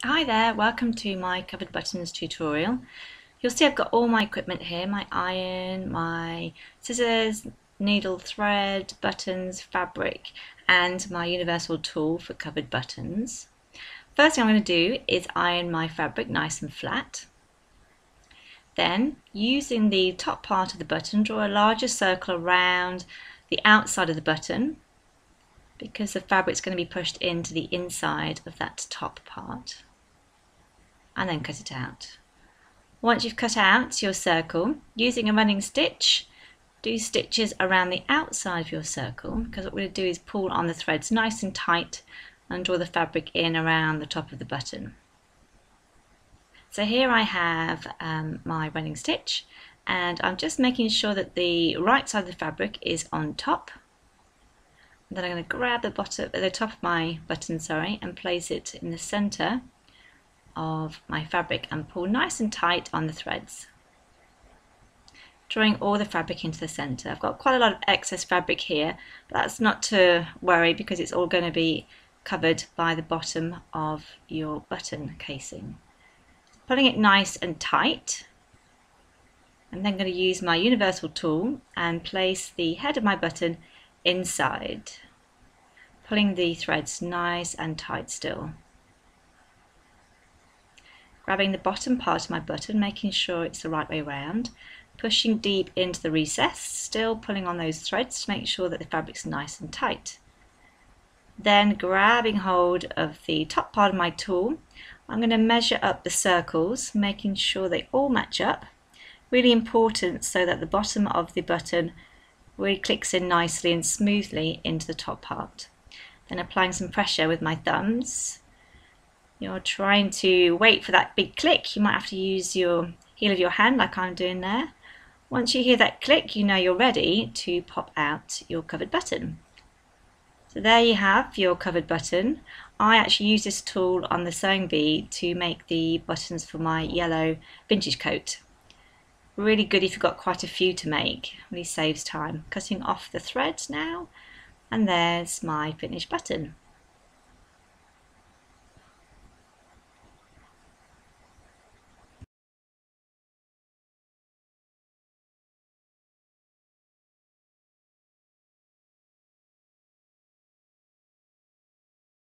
Hi there, welcome to my covered buttons tutorial. You'll see I've got all my equipment here, my iron, my scissors, needle, thread, buttons, fabric and my universal tool for covered buttons. First thing I'm going to do is iron my fabric nice and flat. Then, using the top part of the button, draw a larger circle around the outside of the button because the fabric's going to be pushed into the inside of that top part. And then cut it out. Once you've cut out your circle, using a running stitch, do stitches around the outside of your circle, because what we're going to do is pull on the threads nice and tight and draw the fabric in around the top of the button. So here I have my running stitch, and I'm just making sure that the right side of the fabric is on top. And then I'm going to grab the top of my button, and place it in the center of my fabric and pull nice and tight on the threads, drawing all the fabric into the center. I've got quite a lot of excess fabric here, but that's not to worry because it's all going to be covered by the bottom of your button casing. Pulling it nice and tight, and then going to use my universal tool and place the head of my button inside, pulling the threads nice and tight still. Grabbing the bottom part of my button, making sure it's the right way around, pushing deep into the recess, still pulling on those threads to make sure that the fabric's nice and tight. Then grabbing hold of the top part of my tool, I'm going to measure up the circles, making sure they all match up. Really important so that the bottom of the button really clicks in nicely and smoothly into the top part. Then applying some pressure with my thumbs. You're trying to wait for that big click. You might have to use your heel of your hand like I'm doing there. Once you hear that click, you know you're ready to pop out your covered button. So there you have your covered button. I actually use this tool on the sewing bee to make the buttons for my yellow vintage coat. Really good if you've got quite a few to make. Really saves time. Cutting off the threads now, and there's my finished button.